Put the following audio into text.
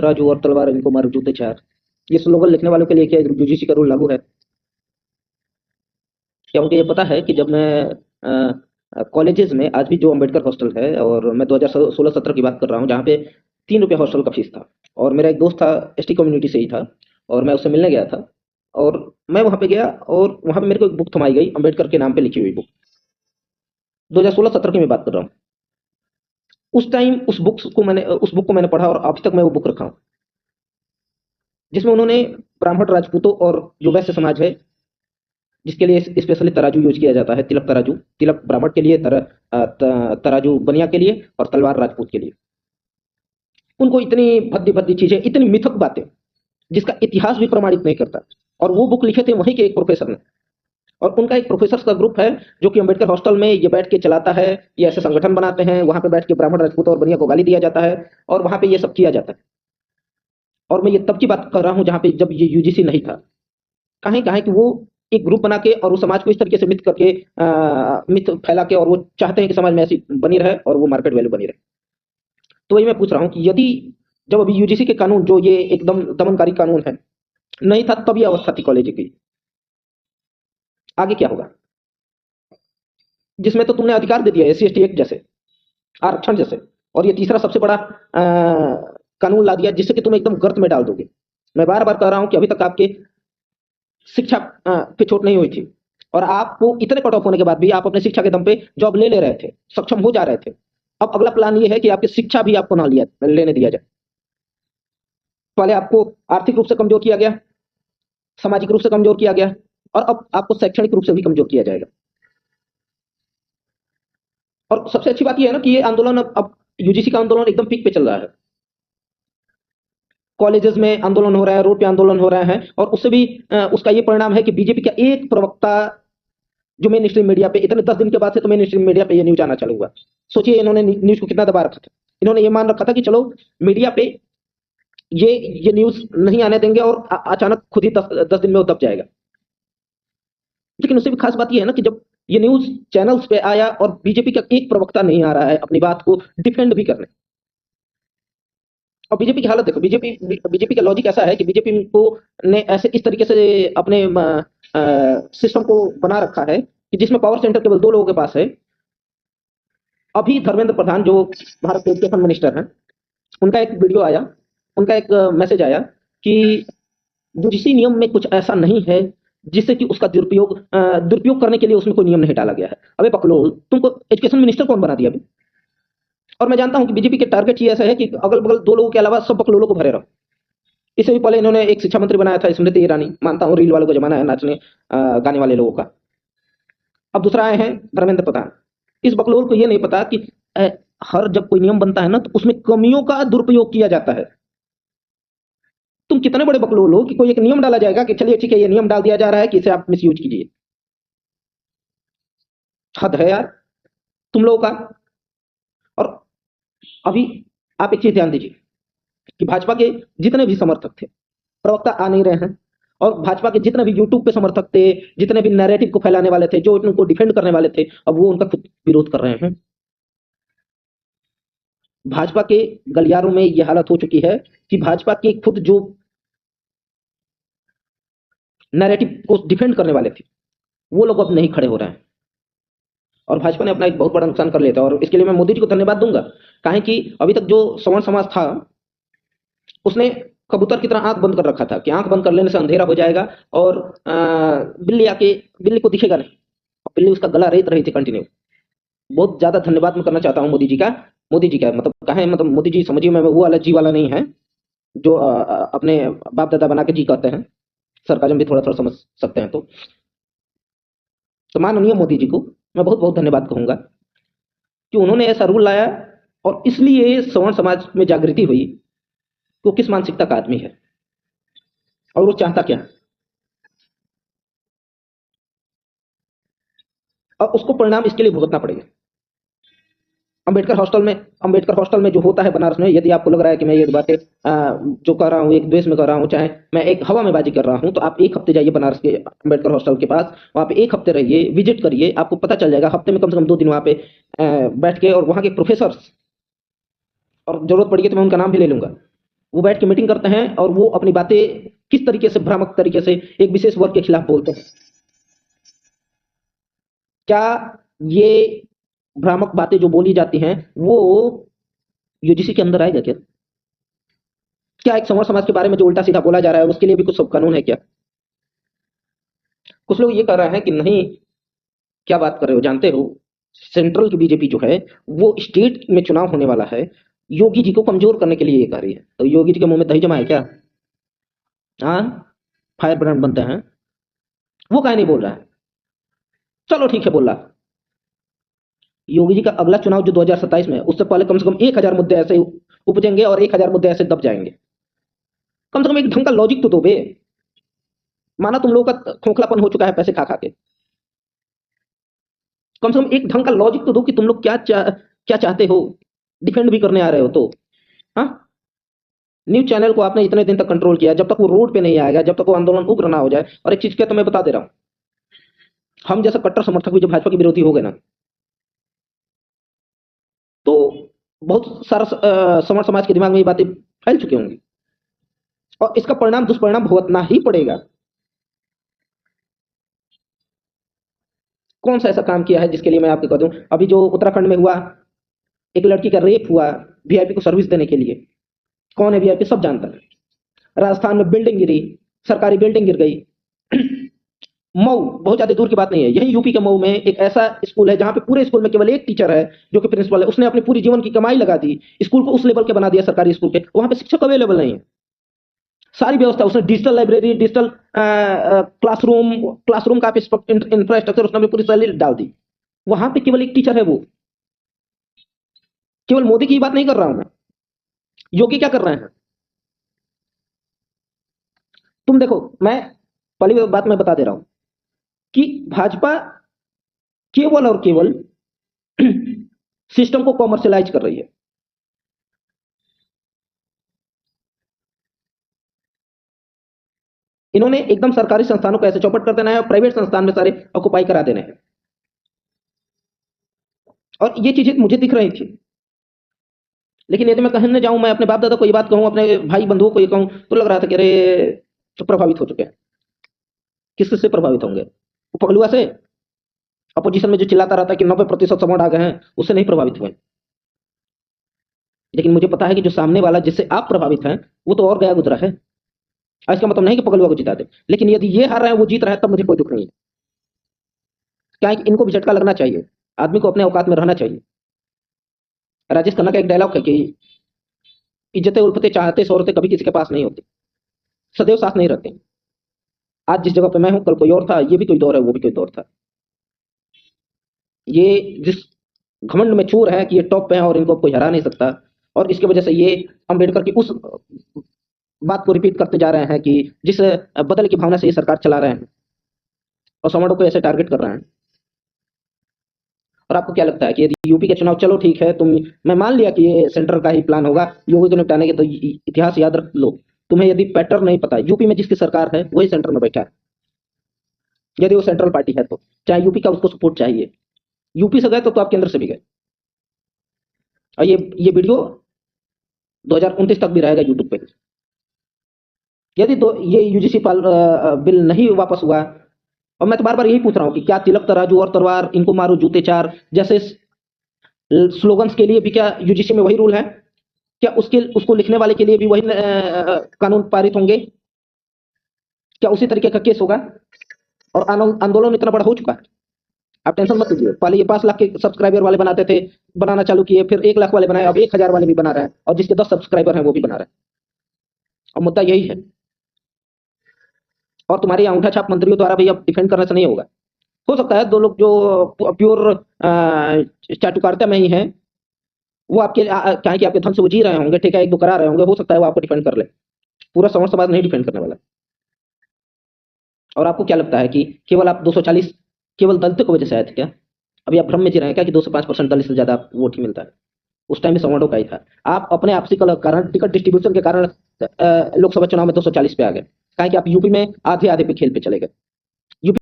तराजू और तलवार इनको मारो जूते चार। ये स्लोगन लिखने वालों के लिए क्या यूजीसी का रूल लागू है? क्या उनको ये पता है कि जब मैं कॉलेजेस में आज भी जो अंबेडकर हॉस्टल है, और मैं 2016-17 की बात कर रहा हूँ, जहाँ पे 3 रुपये हॉस्टल का फीस था, और मेरा एक दोस्त था एसटी कम्युनिटी से ही था, और मैं उससे मिलने गया था, और मैं वहाँ पे गया और वहाँ पे मेरे को एक बुक थमाई गई, अंबेडकर के नाम पे लिखी हुई बुक। 2016-17 की मैं बात कर रहा हूँ। उस टाइम उस बुक को मैंने पढ़ा, और अभी तक मैं वो बुक रखा हूँ, जिसमें उन्होंने ब्राह्मण राजपूतों और जो वैश्य समाज है, जिसके लिए स्पेशली तराजू यूज किया जाता है, तिलक तराजू, तिलक ब्राह्मण के लिए, तराजू बनिया के लिए, और तलवार राजपूत के लिए। उनको इतनी भद्दी भद्दी चीजें, इतनी मिथक बातें जिसका इतिहास भी प्रमाणित नहीं करता, और वो बुक लिखे थे वहीं के एक प्रोफेसर ने। और उनका एक प्रोफेसर का ग्रुप है जो कि अंबेडकर हॉस्टल में ये बैठ के चलाता है, ये ऐसे संगठन बनाते हैं, वहां पे बैठ के ब्राह्मण राजपूत और बनिया को गाली दिया जाता है, और वहां पे ये सब किया जाता है। और मैं ये तब की बात कर रहा हूँ जहां पे जब ये यूजीसी नहीं था। कहाँ कि वो एक ग्रुप बना के और उस समाज को इस तरीके से मिथ करके, मिथ फैला के, और वो चाहते हैं कि समाज में ऐसी बनी रहे और वो मार्केट वैल्यू बनी रहे। तो वही मैं पूछ रहा हूँ कि यदि जब अभी यूजीसी के कानून, जो ये एकदम दमनकारी कानून है, नहीं था, तब ये अवस्था थी कॉलेज की, आगे क्या होगा? जिसमें तो तुमने अधिकार दे दिया एससी एसटी एक्ट जैसे, आरक्षण जैसे, और ये तीसरा सबसे बड़ा कानून ला दिया जिससे कि तुम एकदम गर्त में डाल दोगे। मैं बार बार कह रहा हूं कि अभी तक आपके शिक्षा पे चोट नहीं हुई थी, और आपको इतने कट ऑफ होने के बाद भी आप अपने शिक्षा के दम पे जॉब ले ले रहे थे, सक्षम हो जा रहे थे। अब अगला प्लान ये है कि आपकी शिक्षा भी आपको ना लिया लेने दिया जाए। पहले आपको आर्थिक रूप से कमजोर किया गया, सामाजिक रूप से कमजोर किया गया, और अब आपको शैक्षणिक रूप से भी कमजोर किया जाएगा। और सबसे अच्छी बात यह है ना कि ये आंदोलन अब यूजीसी का आंदोलन एकदम पीक पे चल रहा है। कॉलेजेस में आंदोलन हो रहा है, रोड पे आंदोलन हो रहा है, और उससे भी उसका ये परिणाम है कि बीजेपी का एक प्रवक्ता, जो मेन स्ट्रीम मीडिया पे इतने 10 दिन के बाद से तो मेन स्ट्रीम मीडिया पे ये न्यूज आना चालू हुआ। सोचिए इन्होंने न्यूज को कितना दबा रखा था। इन्होंने ये मान रखा था कि चलो मीडिया पे ये ये न्यूज नहीं आने देंगे, और अचानक खुद ही 10 दिन में वो दब जाएगा। लेकिन उससे भी खास बात ये है ना कि जब ये न्यूज चैनल्स पे आया और बीजेपी का एक प्रवक्ता नहीं आ रहा है अपनी बात को डिफेंड भी करने। और बीजेपी की हालत देखो, बीजेपी बीजेपी का लॉजिक ऐसा है कि बीजेपी को ने ऐसे इस तरीके से अपने सिस्टम को बना रखा है कि जिसमें पावर सेंटर केवल 2 लोगों के पास है। अभी धर्मेंद्र प्रधान जो भारत के एजुकेशन मिनिस्टर हैं, उनका एक वीडियो आया, उनका एक मैसेज आया कि यूजीसी नियम में कुछ ऐसा नहीं है जिससे कि उसका दुरुपयोग करने के लिए उसमें कोई नियम नहीं डाला गया है। अबे बकलोल, तुमको एजुकेशन मिनिस्टर कौन बना दिया अभी? और मैं जानता हूं कि बीजेपी के टारगेट ही ऐसा है कि अगल बगल 2 लोगों के अलावा सब बकलोलों को भरे रहो। इससे भी पहले इन्होंने एक शिक्षा मंत्री बनाया था, स्मृति ईरानी। मानता हूं रील वालों का जमाना है, नाचने गाने वाले लोगों का। अब दूसरा आए हैं धर्मेंद्र प्रधान। इस बकलोल को यह नहीं पता कि हर जब कोई नियम बनता है ना, तो उसमें कमियों का दुरुपयोग किया जाता है। तुम कितने बड़े बकलोल हो कि कोई एक नियम डाला जाएगा कि चलिए ठीक है, ये नियम डाल दिया जा रहा है कि इसे आप मिस यूज कीजिए। हद है यार तुम लोगों का। और अभी आप एक चीज ध्यान दीजिए कि भाजपा के जितने भी समर्थक थे, प्रवक्ता आ नहीं रहे हैं, और भाजपा के जितने भी यूट्यूब पे समर्थक थे, जितने भी नैरेटिव को फैलाने वाले थे, जो उनको डिफेंड करने वाले थे, अब वो उनका खुद विरोध कर रहे हैं। भाजपा के गलियारों में यह हालत हो चुकी है कि भाजपा के खुद जो नैरेटिव को डिफेंड करने वाले थे, वो लोग अब नहीं खड़े हो रहे हैं, और भाजपा ने अपना एक बहुत बड़ा नुकसान कर लिया था। और इसके लिए मैं मोदी जी को धन्यवाद दूंगा, काहे कि अभी तक जो सवर्ण समाज था, उसने कबूतर की तरह आंख बंद कर रखा था कि आंख बंद कर लेने से अंधेरा हो जाएगा, और बिल्ली आके बिल्ली को दिखेगा नहीं, और बिल्ली उसका गला रेत रही थी कंटिन्यू। बहुत ज्यादा धन्यवाद मैं करना चाहता हूँ मोदी जी का। मोदी जी का मतलब कहा, मतलब मोदी जी समझिए, मैं वो वाला जी वाला नहीं है जो अपने बाप दादा बना के जी कहते हैं। सरकाजम भी थोड़ा थोड़ा समझ सकते हैं। तो माननीय मोदी जी को मैं बहुत बहुत धन्यवाद कहूंगा कि उन्होंने ऐसा रूल लाया, और इसलिए सवर्ण समाज में जागृति हुई कि वो किस मानसिकता का आदमी है और वो चाहता क्या है, और उसको परिणाम इसके लिए भुगतना पड़ेगा। अंबेडकर हॉस्टल में जो होता है बनारस में, यदि आपको लग रहा है कि मैं ये बातें जो कर रहा हूँ एक द्वेष में कर रहा हूँ, चाहे मैं एक हवा में बाजी कर रहा हूँ, तो आप एक हफ्ते जाइए बनारस के अंबेडकर हॉस्टल के पास, वहाँ पे एक हफ्ते रहिए, विजिट करिए, आपको पता चल जाएगा। हफ्ते में कम से कम 2 दिन वहाँ पे बैठ के, और वहाँ के प्रोफेसर, और जरूरत पड़ेगी तो मैं उनका नाम भी ले लूंगा, वो बैठ के मीटिंग करते हैं और वो अपनी बातें किस तरीके से भ्रामक तरीके से एक विशेष वर्ग के खिलाफ बोलते हैं। क्या ये भ्रामक बातें जो बोली जाती हैं वो यूजीसी के अंदर आएगा क्या? क्या एक संवर समाज के बारे में जो उल्टा सीधा बोला जा रहा है उसके लिए भी कुछ सब कानून है क्या? कुछ लोग ये कह रहे हैं कि नहीं, क्या बात कर रहे हो, जानते हो सेंट्रल की बीजेपी जो है वो स्टेट में चुनाव होने वाला है, योगी जी को कमजोर करने के लिए ये कर रही है। तो योगी जी के मुंह में दही जमा है क्या? हाँ, फायर ब्रांड बनते हैं, वो काहे नहीं बोल रहा है? चलो ठीक है, बोल रहा। योगी जी का अगला चुनाव जो 2027 में है उससे पहले कम से कम 1000 मुद्दे ऐसे उपजेंगे और 1000 मुद्दे ऐसे दब जाएंगे। कम से कम एक ढंग का लॉजिक तो दो बे। माना तुम लोगों का खोखलापन हो चुका है पैसे खा खा के, कम से कम एक ढंग का लॉजिक तो दो कि तुम लोग क्या चाहते हो, डिफेंड भी करने आ रहे हो तो। हाँ, न्यूज चैनल को आपने इतने दिन तक कंट्रोल किया, जब तक वो रोड पे नहीं आएगा, जब तक वो आंदोलन उग्र ना हो जाए। और एक चीज क्या, तो मैं बता दे रहा हूं, हम जैसा कट्टर समर्थक भी जब भाजपा के विरोधी हो गए ना, तो बहुत सारा समर समाज के दिमाग में ये बातें फैल चुकी होंगी और इसका परिणाम दुष्परिणाम भुगतना ही पड़ेगा। कौन सा ऐसा काम किया है जिसके लिए मैं आपको कह दूं, अभी जो उत्तराखंड में हुआ, एक लड़की का रेप हुआ वीआईपी को सर्विस देने के लिए, कौन है वीआईपी सब जानता है। राजस्थान में बिल्डिंग गिरी, सरकारी बिल्डिंग गिर गई। मऊ बहुत ज्यादा दूर की बात नहीं है, यही यूपी के मऊ में एक ऐसा स्कूल है जहां पे पूरे स्कूल में केवल एक टीचर है जो कि प्रिंसिपल है, उसने अपनी पूरी जीवन की कमाई लगा दी, स्कूल को उस लेवल के बना दिया सरकारी स्कूल के, वहां पे शिक्षक अवेलेबल नहीं है। सारी व्यवस्था उसने, digital library, digital classroom, classroom का इंफ्रास्ट्रक्चर उसने अपनी पूरी सैलरी डाल दी। वहां पे केवल एक टीचर है वो। केवल मोदी की बात नहीं कर रहा हूं मैं, योगी क्या कर रहे हैं तुम देखो। मैं पहली बात मैं बता दे रहा हूं कि भाजपा केवल और केवल सिस्टम को कॉमर्शियलाइज कर रही है। इन्होंने एकदम सरकारी संस्थानों को ऐसे चौपट कर देना है और प्राइवेट संस्थान में सारे ऑक्युपाई करा देने हैं। और ये चीजें मुझे दिख रही थी, लेकिन यदि मैं कहने जाऊं, मैं अपने बाप दादा को ये बात कहूं, अपने भाई बंधुओं को ये कहूं, तो लग रहा था कि अरे तो प्रभावित हो चुके हैं। किससे प्रभावित होंगे? वो पगलुआ से, अपोजिशन में जो चिल्लाता रहता है कि 90% समोड आ गए हैं, उससे नहीं प्रभावित हुए। लेकिन मुझे पता है कि जो सामने वाला जिससे आप प्रभावित हैं वो तो और गया गुजरा है। इसका मतलब नहीं कि पगलुआ को जिता दे, लेकिन यदि ये हार रहे हैं वो जीत रहे हैं, तब मुझे कोई दुख नहीं है। क्या है कि इनको भी झटका लगना चाहिए, आदमी को अपने औकात में रहना चाहिए। राजेश खन्ना का एक डायलॉग है कि इज्जतें उल्फतें चाहते शोहरतें कभी किसी के पास नहीं होती, सदैव साथ नहीं रहते। आज जिस जगह पे मैं हूं कल कोई और था, ये भी कोई दौर है, वो भी कोई दौर था। ये जिस घमंड में चूर है कि ये टॉप पे है और इनको कोई हरा नहीं सकता, और इसकी वजह से ये अम्बेडकर की उस बात को रिपीट करते जा रहे हैं कि जिस बदल की भावना से ये सरकार चला रहे हैं और समाजों को ऐसे टारगेट कर रहे हैं। और आपको क्या लगता है कि यदि यूपी के चुनाव, चलो ठीक है, मैं मान लिया कि ये सेंटर का ही प्लान होगा योगी को निपटाने के, तो इतिहास याद रख लो, तुम्हें यदि पैटर्न नहीं पता, यूपी में जिसकी सरकार है वही सेंटर में बैठा है, यदि वो सेंट्रल पार्टी है तो चाहे यूपी का उसको सपोर्ट चाहिए। यूपी से गए तो आप केंद्र से भी गए। और ये वीडियो 2029 तक भी रहेगा यूट्यूब पे। यदि तो ये यूजीसी बिल नहीं वापस हुआ, और मैं तो बार बार यही पूछ रहा हूँ कि क्या तिलक तराजू और तलवार, इनको मारो जूते चार जैसे स्लोगन्स के लिए भी क्या यूजीसी में वही रूल है? क्या उसको लिखने वाले के लिए भी वही कानून पारित होंगे? क्या उसी तरीके का केस होगा? और आंदोलन इतना बड़ा हो चुका है, आप टेंशन मत लीजिए। पहले ये 5 लाख के सब्सक्राइबर वाले बनाते थे, बनाना चालू किए, फिर 1 लाख वाले बनाए, अब 1000 वाले भी बना रहे हैं, और जिसके 10 सब्सक्राइबर हैं वो भी बना रहे हैं। और मुद्दा यही है। और तुम्हारी अंगूठा छाप मंत्रियों द्वारा भी अब डिफेंड करने से नहीं होगा। हो सकता है 2 लोग जो प्योर चाटुकारिता में ही हैं, वो आपके क्या है कि आपके धन से वो जी रहे होंगे, ठीक है, 1-2 करा रहे होंगे, हो सकता है वो आपको डिफेंड कर ले। पूरा समर समाज नहीं डिफेंड करने वाला। और आपको क्या लगता है कि केवल आप 240 केवल दलितों की वजह से आए थे क्या? अभी आप भ्रम में जी रहे हैं क्या कि 2 से 5% दलित से ज्यादा वोट ही मिलता है? उस टाइम में समाडो का ही था। आप अपने आपसी कारण, टिकट डिस्ट्रीब्यूशन के कारण लोकसभा चुनाव में 240 पे आ गए, कहा कि आप यूपी में आधे आधे पे खेल पे चले गए।